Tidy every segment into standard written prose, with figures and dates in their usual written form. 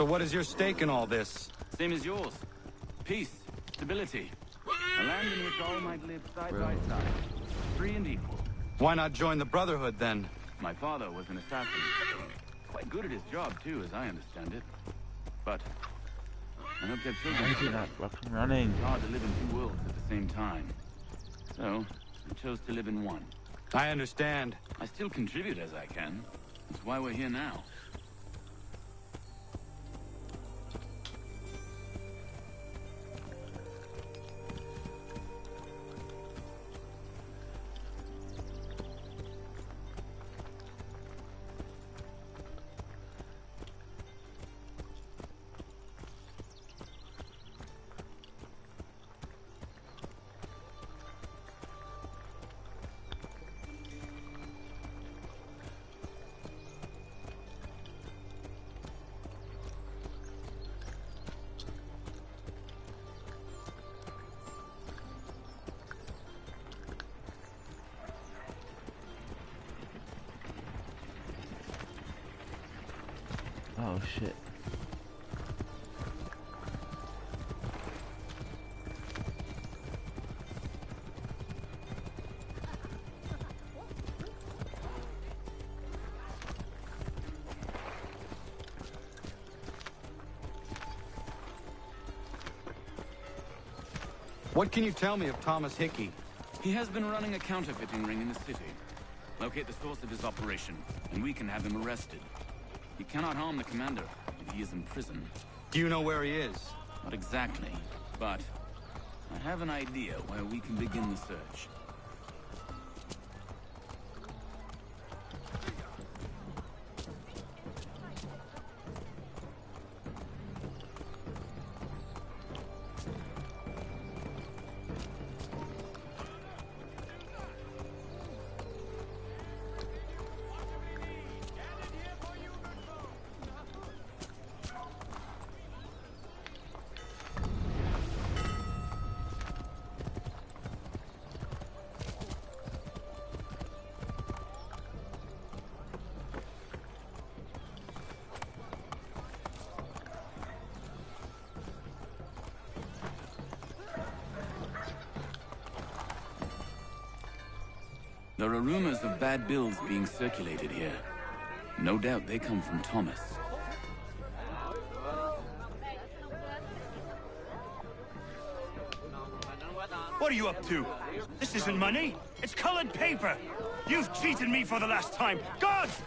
So what is your stake in all this? Same as yours. Peace, stability. A land in which all might live side by side. Free and equal. Why not join the Brotherhood, then? My father was an assassin. Quite good at his job, too, as I understand it. But I hope their children... Why is he not fucking running? It's hard to live in two worlds at the same time. So, I chose to live in one. I understand. I still contribute as I can. That's why we're here now. Oh shit. What can you tell me of Thomas Hickey? He has been running a counterfeiting ring in the city. Locate the source of his operation, and we can have him arrested. He cannot harm the commander if he is in prison. Do you know where he is? Not exactly, but I have an idea where we can begin the search. There are rumors of bad bills being circulated here. No doubt they come from Thomas. What are you up to? This isn't money. It's colored paper. You've cheated me for the last time. Guards!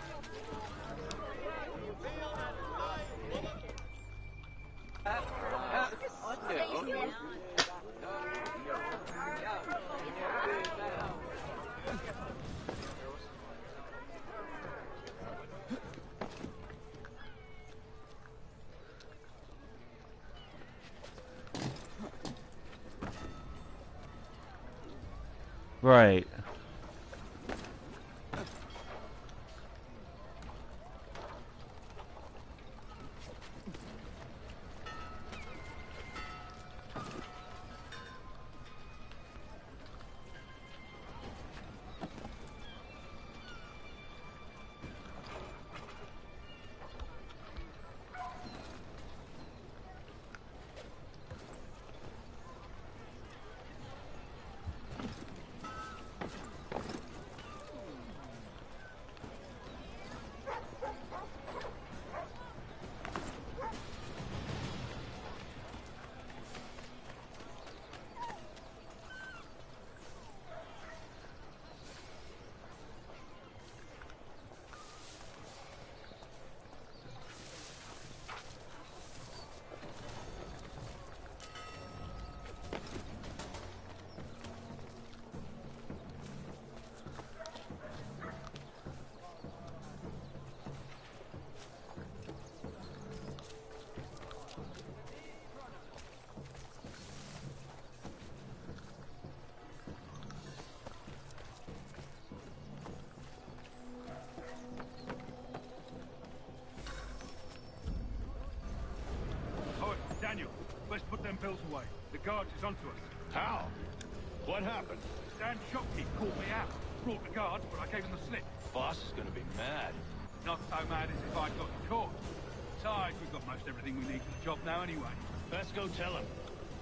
Right. Daniel, let's put them bills away. The guard is onto us. How? What happened? Dan Shopkeep called me out. Brought the guards, but I gave him the slip. Boss is gonna be mad. Not so mad as if I'd got caught. Besides, we've got most everything we need for the job now anyway. Let's go tell him.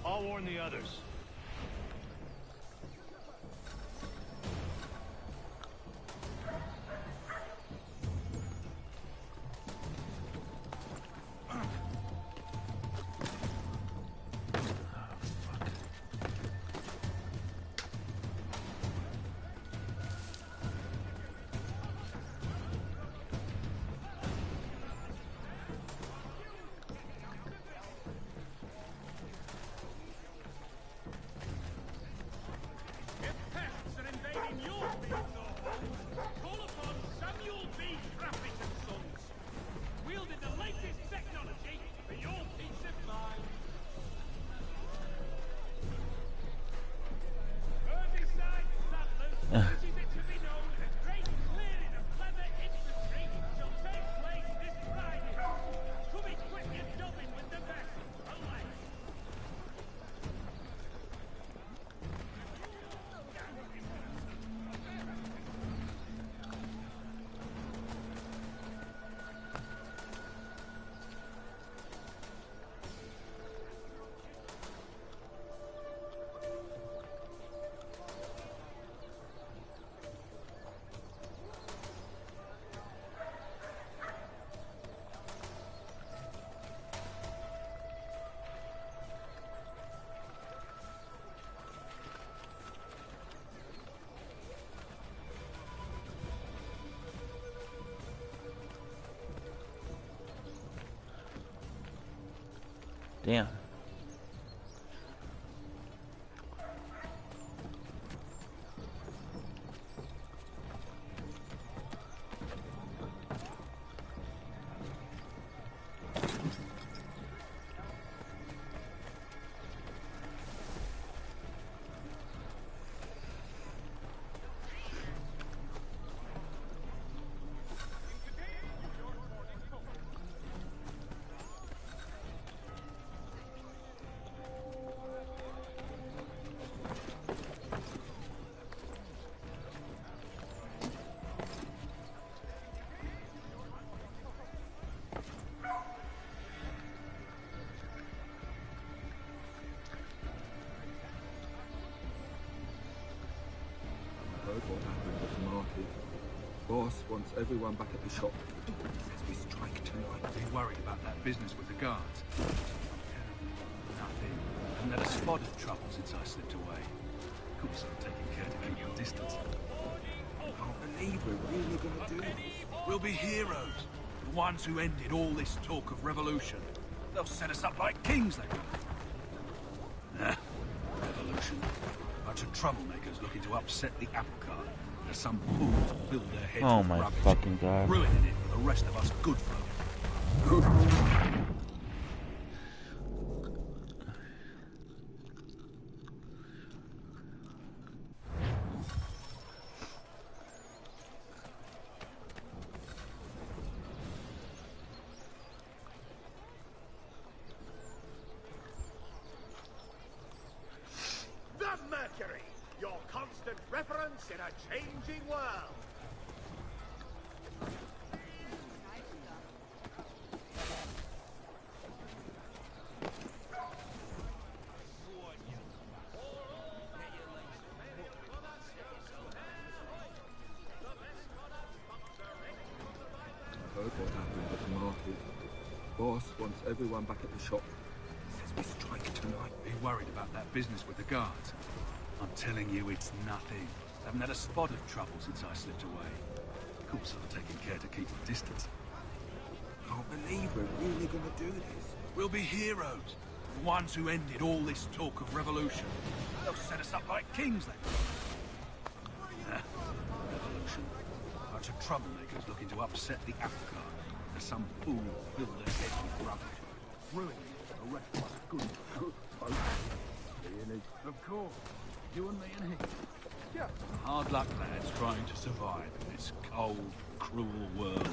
I'll warn the others. Damn. What happened at the market. Boss wants everyone back at the shop. Says we strike tonight. Be worried about that business with the guards. Nothing. Haven't had a spot of trouble since I slipped away. Of course, I'm taking care to keep your distance. I can't believe we're really gonna do this. We'll be heroes. The ones who ended all this talk of revolution. They'll set us up like kings, they will. Nah, revolution. Bunch of troublemakers looking to upset the apple cart. There's some fools who fill their heads Oh with my rubbish, fucking god. ruining it for the rest of us good folk. The Mercury, your constant reference in a changing world. I heard what happened at the market. Boss wants everyone back at the shop. Says we strike tonight. Be worried about that business with the guards. I'm telling you, it's nothing. Haven't had a spot of trouble since I slipped away. Of course, I'm taking care to keep my distance. I can't believe we're really gonna do this. We'll be heroes. The ones who ended all this talk of revolution. They'll set us up like kings, they will. Nah, revolution. Bunch of troublemakers looking to upset the apple cart. There's some fool who fill their heads with rubbish. Ruining the rest of us good folk. Really? Of course. You and me and him. Yeah. Hard luck, lads, trying to survive in this cold, cruel world.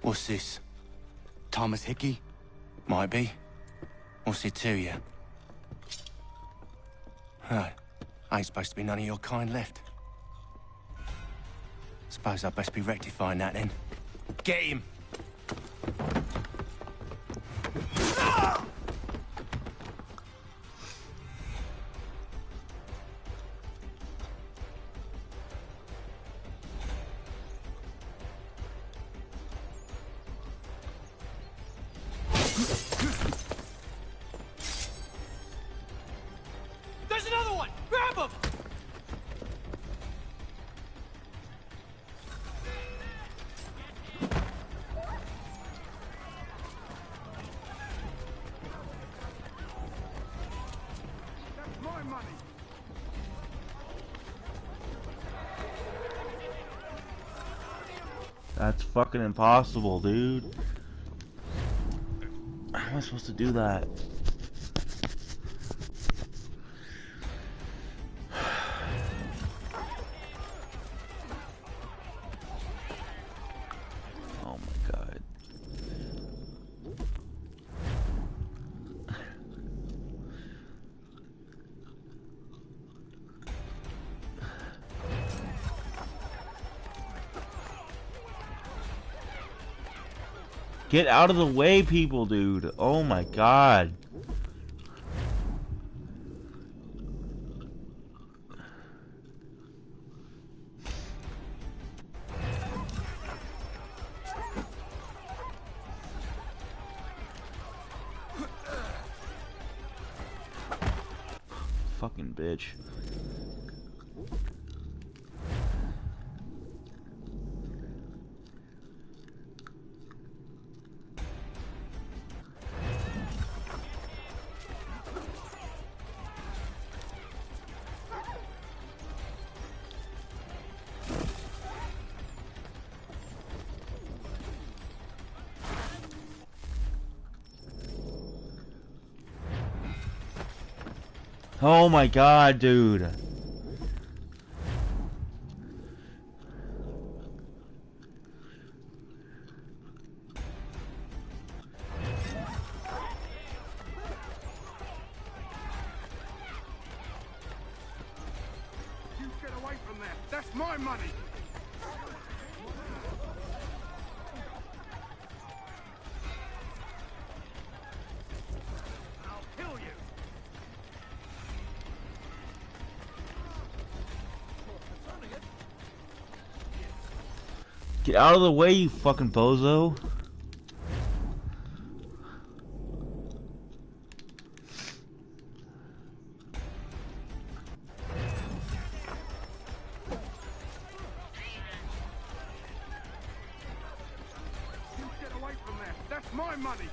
What's this? Thomas Hickey? Might be. What's it to you? Right. Ain't supposed to be none of your kind left. Suppose I'd best be rectifying that then. Get him! There's another one! Grab him! That's my money! That's fucking impossible, dude. How am I supposed to do that? Oh my god. Get out of the way, people, dude. Oh my god. Fucking bitch. Oh my god, dude. You get away from there! That's my money! I'll kill you! Get out of the way, you fucking bozo. You get away from there! That's my money!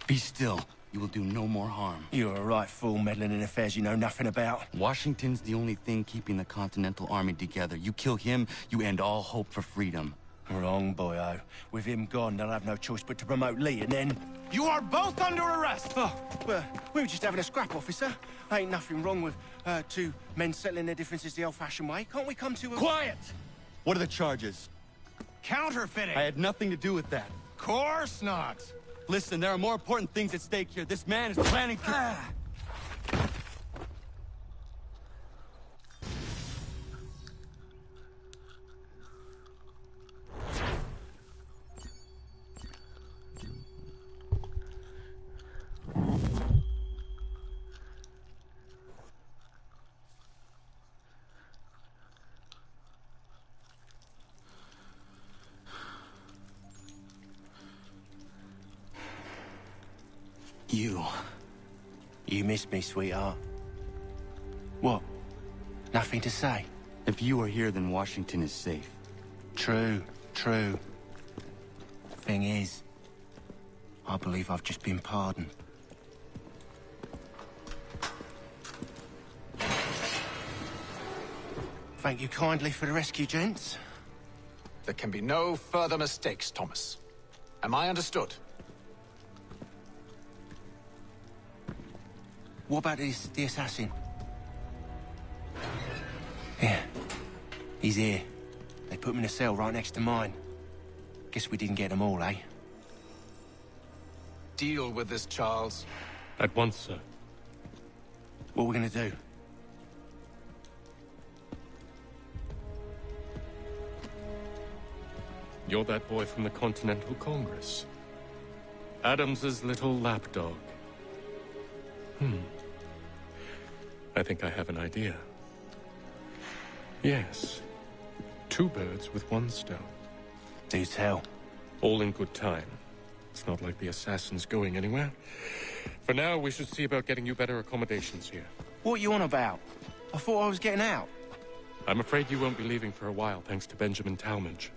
Be still. You will do no more harm. You're a right fool meddling in affairs you know nothing about. Washington's the only thing keeping the Continental Army together. You kill him, you end all hope for freedom. Wrong, boyo. With him gone, they'll have no choice but to promote Lee, and then... You are both under arrest! Oh, well, we were just having a scrap, officer. Ain't nothing wrong with two men settling their differences the old-fashioned way. Can't we come to a... Quiet! What are the charges? Counterfeiting! I had nothing to do with that. Course not! Listen, there are more important things at stake here. This man is planning to... You missed me, sweetheart. What? Nothing to say? If you are here, then Washington is safe. True, true. Thing is, I believe I've just been pardoned. Thank you kindly for the rescue, gents. There can be no further mistakes, Thomas. Am I understood? What about the assassin? Yeah. He's here. They put him in a cell right next to mine. Guess we didn't get them all, eh? Deal with this, Charles. At once, sir. What are we gonna do? You're that boy from the Continental Congress. Adams's little lapdog. I think I have an idea. Yes. 2 birds with 1 stone. Do tell. All in good time. It's not like the assassin's going anywhere. For now, we should see about getting you better accommodations here. What are you on about? I thought I was getting out. I'm afraid you won't be leaving for a while, thanks to Benjamin Talmadge.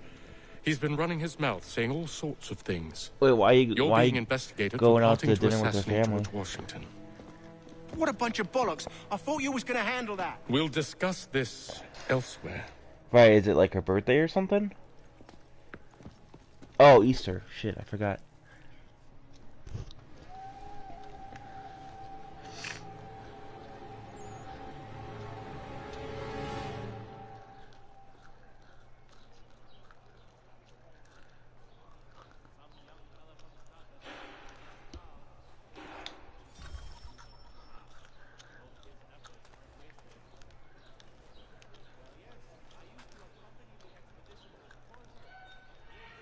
He's been running his mouth, saying all sorts of things. Wait, why You're why being investigated going for out to plotting to dinner with her assassinate family? George Washington. What a bunch of bollocks. I thought you was gonna handle that. We'll discuss this elsewhere. Right, is it like her birthday or something? Oh, Easter. Shit, I forgot.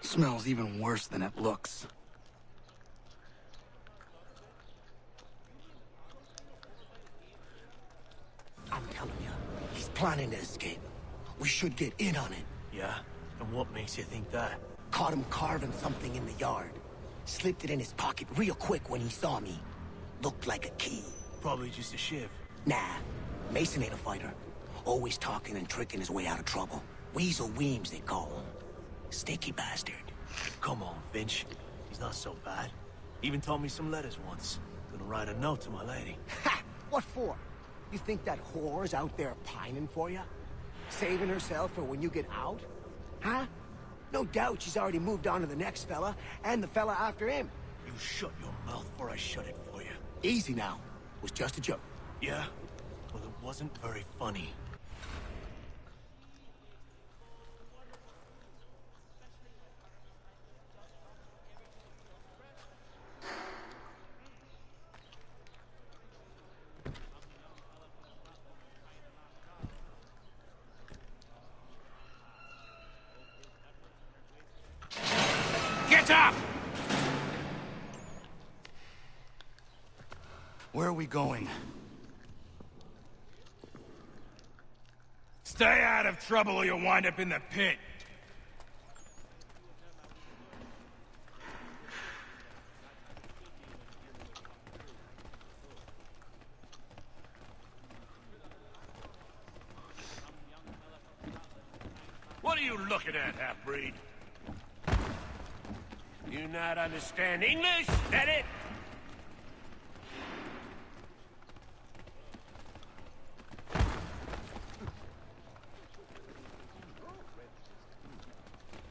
Smells even worse than it looks. I'm telling you, he's planning to escape. We should get in on it. Yeah? And what makes you think that? Caught him carving something in the yard. Slipped it in his pocket real quick when he saw me. Looked like a key. Probably just a shiv. Nah, Mason ain't a fighter. Always talking and tricking his way out of trouble. Weasel Weems, they call him. Sticky bastard. Come on, Finch. He's not so bad. Even taught me some letters once. Gonna write a note to my lady. Ha! What for? You think that whore's out there pining for you? Saving herself for when you get out? Huh? No doubt she's already moved on to the next fella, and the fella after him. You shut your mouth or I shut it for you. Easy now. It was just a joke. Yeah? Well, it wasn't very funny. Get up! Where are we going? Stay out of trouble or you'll wind up in the pit. What are you looking at, half-breed? You not understand English? That it?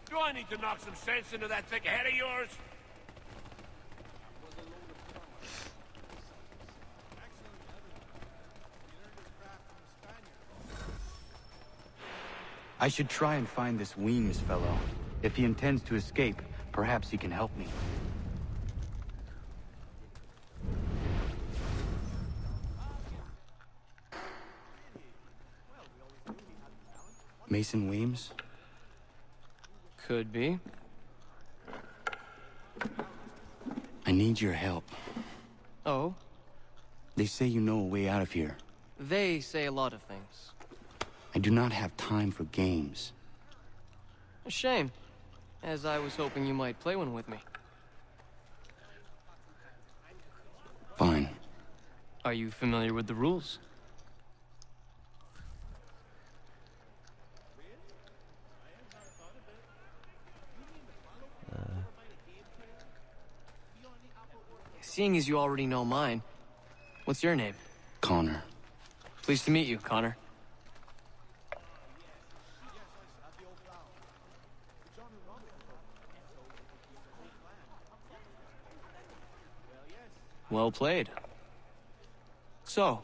Do I need to knock some sense into that thick head of yours? I should try and find this Weems fellow. If he intends to escape, perhaps he can help me. Mason Weems? Could be. I need your help. Oh? They say you know a way out of here. They say a lot of things. I do not have time for games. A shame, as I was hoping you might play one with me. Fine. Are you familiar with the rules? Seeing as you already know mine, what's your name? Connor. Pleased to meet you, Connor. Well played. So,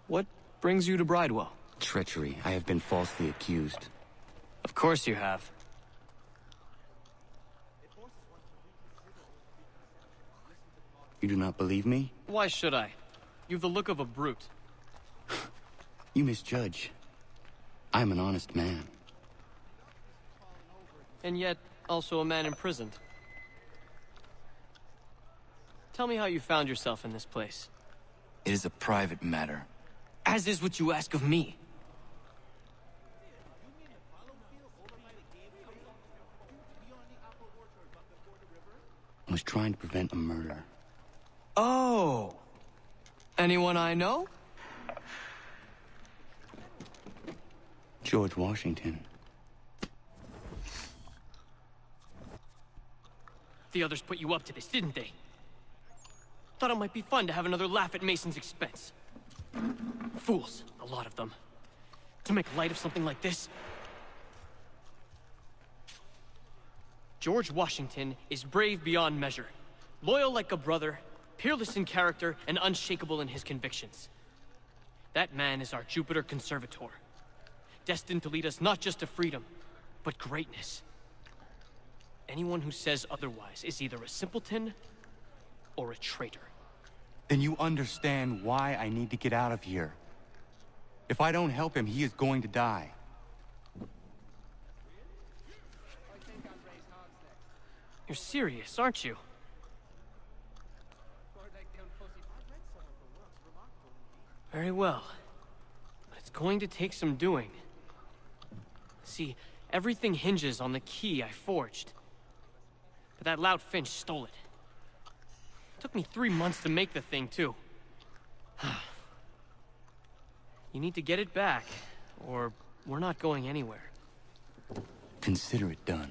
what brings you to Bridewell? Treachery. I have been falsely accused. Of course you have. You do not believe me? Why should I? You've the look of a brute. You misjudge. I'm an honest man. And yet, also a man imprisoned. Tell me how you found yourself in this place. It is a private matter. As is what you ask of me. I was trying to prevent a murder. Oh! Anyone I know? George Washington. The others put you up to this, didn't they? Thought it might be fun to have another laugh at Mason's expense. Fools, a lot of them. To make light of something like this. George Washington is brave beyond measure, loyal like a brother, peerless in character, and unshakable in his convictions. That man is our Jupiter Conservator, destined to lead us not just to freedom, but greatness. Anyone who says otherwise is either a simpleton or a traitor. Then you understand why I need to get out of here. If I don't help him, he is going to die. You're serious, aren't you? Very well. But it's going to take some doing. See, everything hinges on the key I forged. But that loud Finch stole it. Took me 3 months to make the thing, too. You need to get it back, or we're not going anywhere. Consider it done.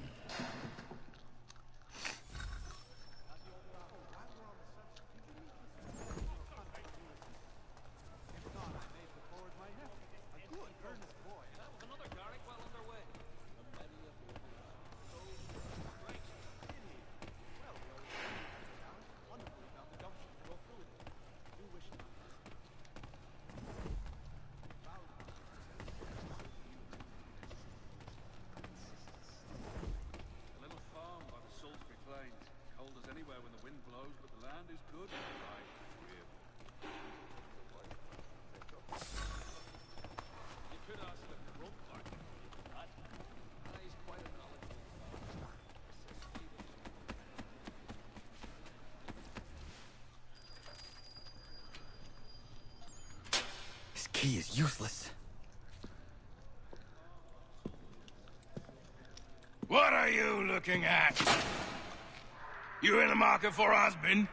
Key is useless. What are you looking at? You in the market for a husband?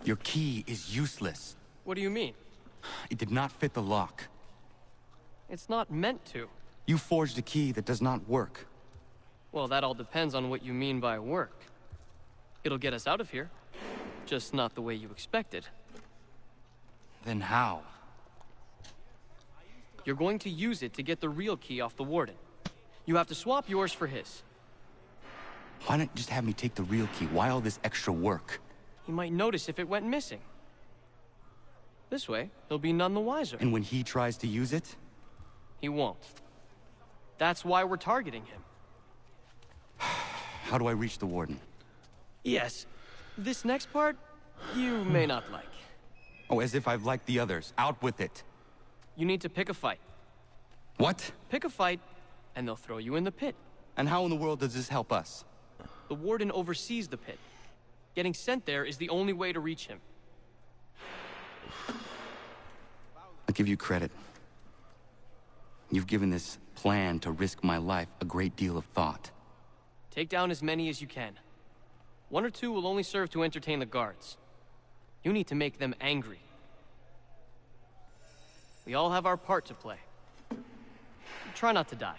Your key is useless. What do you mean? It did not fit the lock. It's not meant to. You forged a key that does not work. Well, that all depends on what you mean by work. It'll get us out of here. Just not the way you expected. Then how? You're going to use it to get the real key off the Warden. You have to swap yours for his. Why not just have me take the real key? Why all this extra work? He might notice if it went missing. This way, he'll be none the wiser. And when he tries to use it? He won't. That's why we're targeting him. How do I reach the Warden? Yes. This next part, you may not like. Oh, as if I've liked the others. Out with it. You need to pick a fight. What? Pick a fight, and they'll throw you in the pit. And how in the world does this help us? The Warden oversees the pit. Getting sent there is the only way to reach him. I'll give you credit. You've given this plan to risk my life a great deal of thought. Take down as many as you can. 1 or 2 will only serve to entertain the guards. You need to make them angry. We all have our part to play. Try not to die.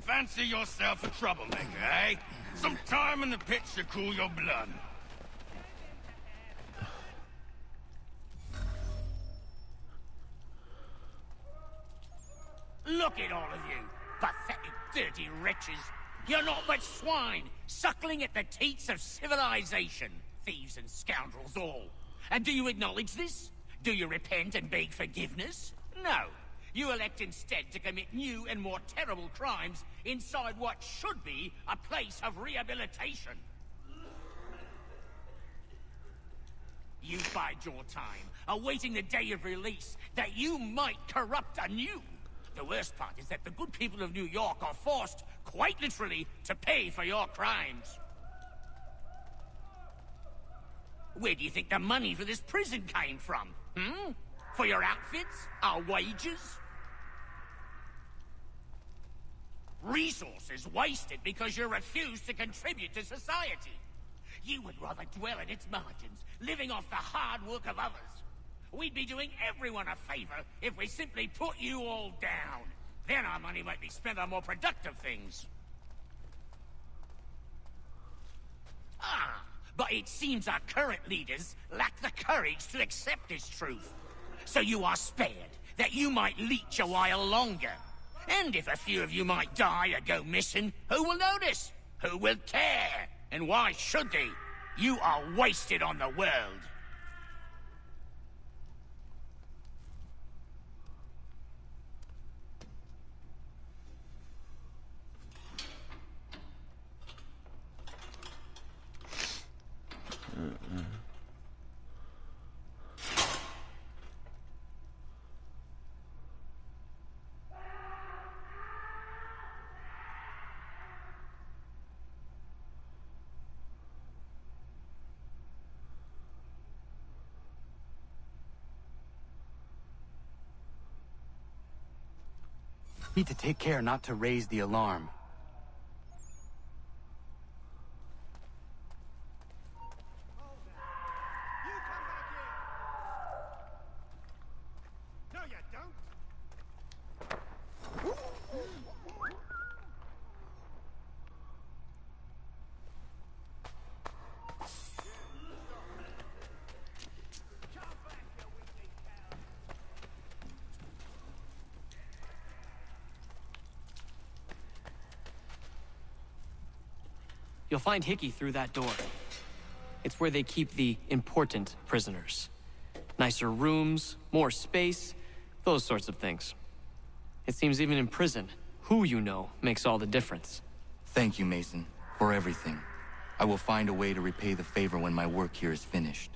Fancy yourself a troublemaker, eh? Some time in the pits to cool your blood. Look at all of you, pathetic, dirty wretches. You're not but swine, suckling at the teats of civilization. Thieves and scoundrels all. And do you acknowledge this? Do you repent and beg forgiveness? No. You elect instead to commit new and more terrible crimes inside what should be a place of rehabilitation. You bide your time, awaiting the day of release, that you might corrupt anew. The worst part is that the good people of New York are forced, quite literally, to pay for your crimes. Where do you think the money for this prison came from? For your outfits? Our wages? Resources wasted because you refuse to contribute to society. You would rather dwell in its margins, living off the hard work of others. We'd be doing everyone a favor if we simply put you all down. Then our money might be spent on more productive things. But it seems our current leaders lack the courage to accept this truth. So you are spared, that you might leech a while longer. And if a few of you might die or go missing, who will notice? Who will care? And why should they? You are wasted on the world. Need to take care not to raise the alarm. No, you don't. You'll find Hickey through that door. It's where they keep the important prisoners. Nicer rooms, more space, those sorts of things. It seems even in prison, who you know makes all the difference. Thank you, Mason, for everything. I will find a way to repay the favor when my work here is finished.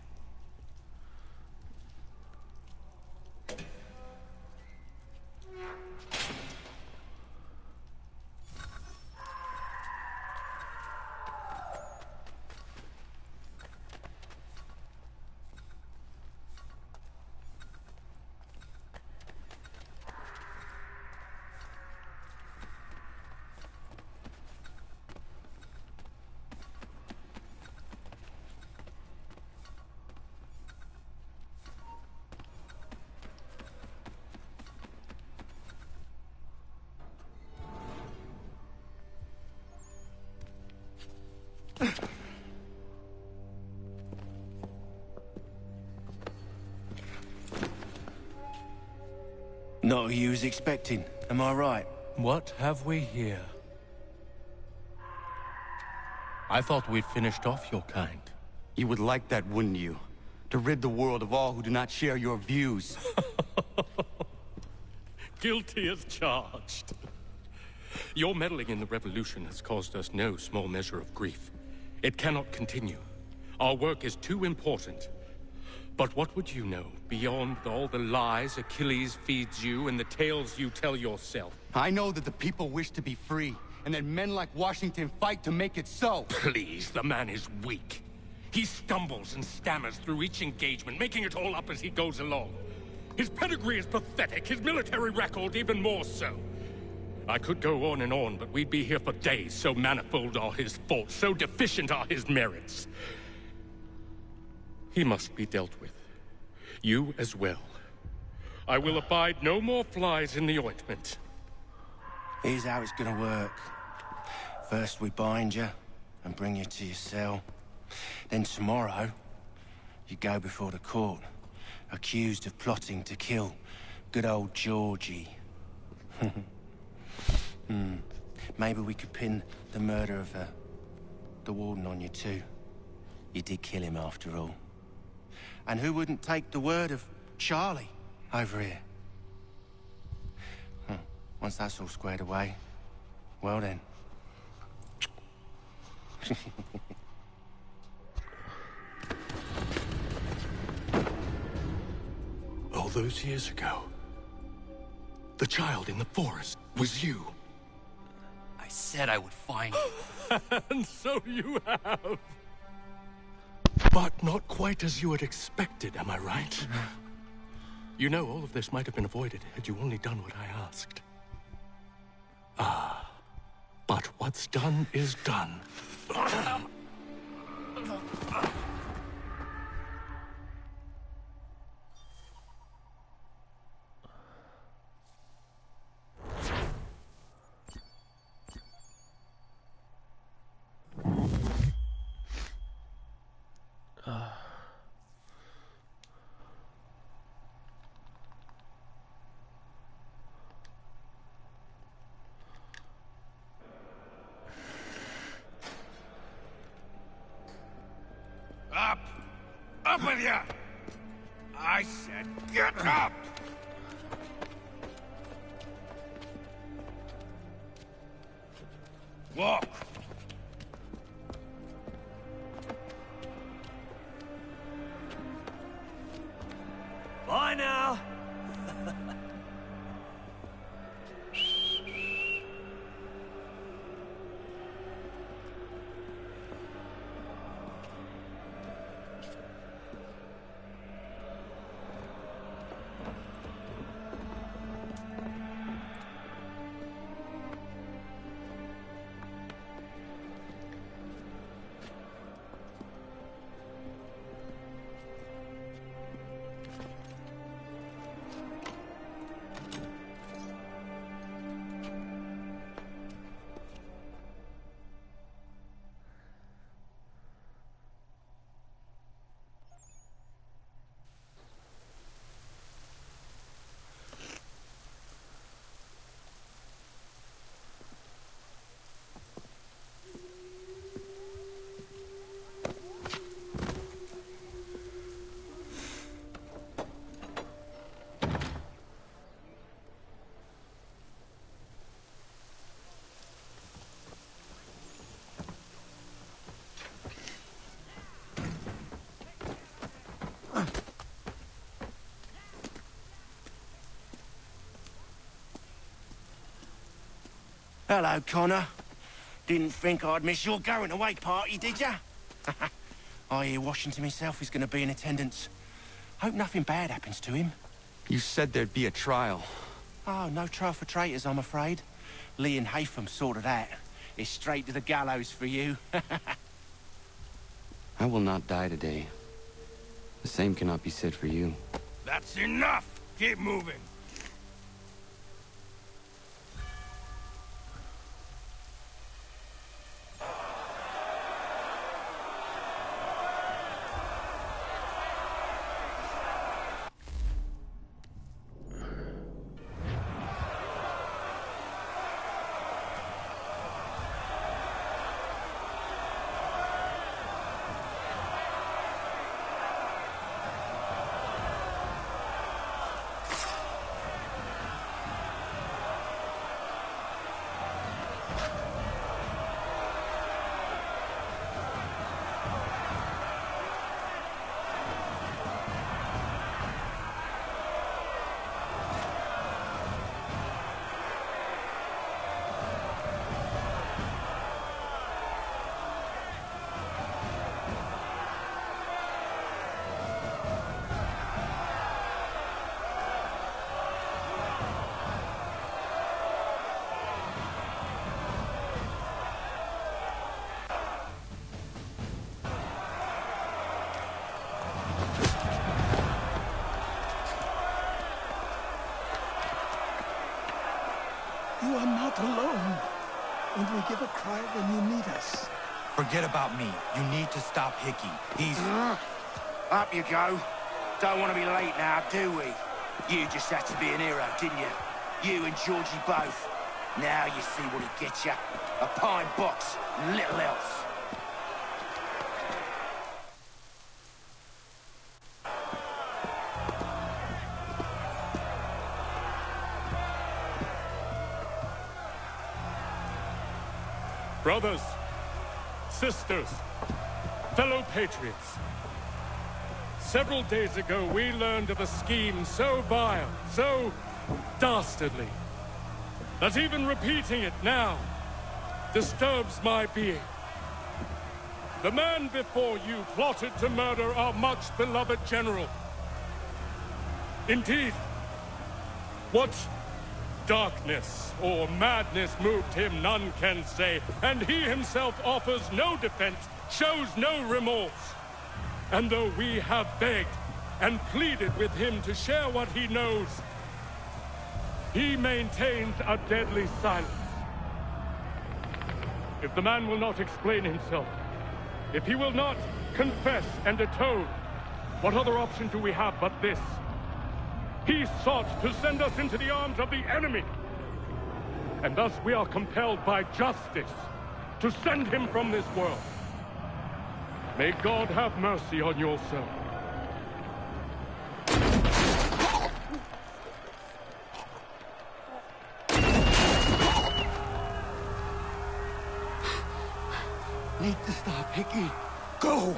Not who you was expecting, am I right? What have we here? I thought we'd finished off your kind. You would like that, wouldn't you? To rid the world of all who do not share your views. Guilty as charged. Your meddling in the revolution has caused us no small measure of grief. It cannot continue. Our work is too important. But what would you know beyond all the lies Achilles feeds you and the tales you tell yourself? I know that the people wish to be free, and that men like Washington fight to make it so. Please, the man is weak. He stumbles and stammers through each engagement, making it all up as he goes along. His pedigree is pathetic, his military record even more so. I could go on and on, but we'd be here for days, so manifold are his faults, so deficient are his merits. He must be dealt with. You as well. I will abide no more flies in the ointment. Here's how it's gonna work. First we bind you and bring you to your cell. Then tomorrow, you go before the court, accused of plotting to kill good old Georgie. Maybe we could pin the murder of the warden on you too. You did kill him after all. And who wouldn't take the word of Charlie over here? Once that's all squared away, well then. All those years ago, the child in the forest was you. I said I would find you. And so you have. But not quite as you had expected, am I right? You know, all of this might have been avoided had you only done what I asked. Ah, but what's done is done. Up! Up with you! I said get up! Walk! Bye now! Hello, Connor. Didn't think I'd miss your going away party, did ya? I hear Washington himself is going to be in attendance. Hope nothing bad happens to him. You said there'd be a trial. Oh, no trial for traitors, I'm afraid. Lee and Haytham sorted that. It's straight to the gallows for you. I will not die today. The same cannot be said for you. That's enough! Keep moving! You are not alone. Only give a cry when you need us. Forget about me. You need to stop Hickey. He's... Up you go. Don't want to be late now, do we? You just had to be an hero, didn't you? You and Georgie both. Now you see what he gets you. A pine box, little else. Brothers, sisters, fellow patriots. Several days ago, we learned of a scheme so vile, so dastardly, that even repeating it now disturbs my being. The man before you plotted to murder our much-beloved general. Indeed, what darkness or madness moved him, none can say, and he himself offers no defense, shows no remorse. And though we have begged and pleaded with him to share what he knows, he maintains a deadly silence. If the man will not explain himself, if he will not confess and atone, what other option do we have but this? He sought to send us into the arms of the enemy. And thus we are compelled by justice to send him from this world. May God have mercy on your soul. Need to stop, Hickey. Go!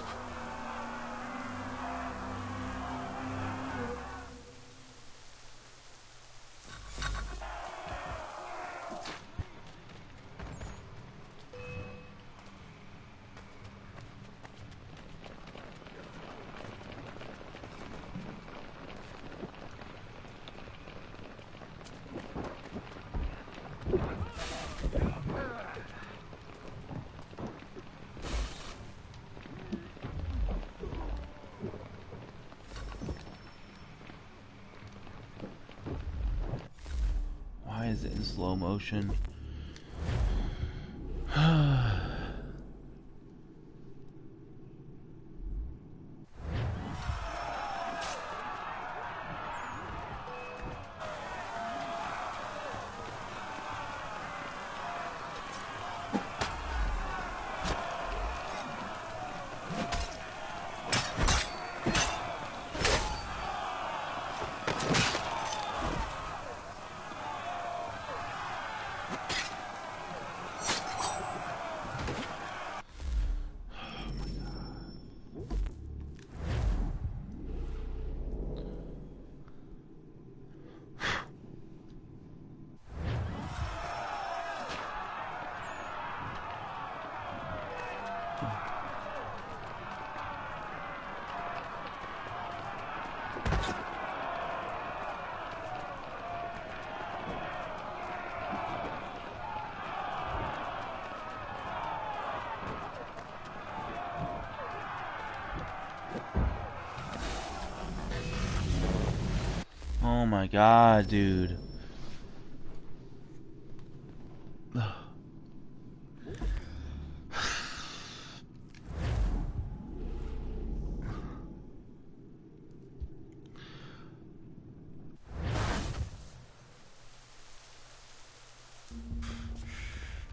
Why is it in slow motion? my god, dude.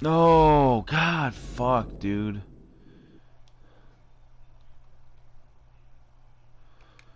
Oh, God, fuck, dude.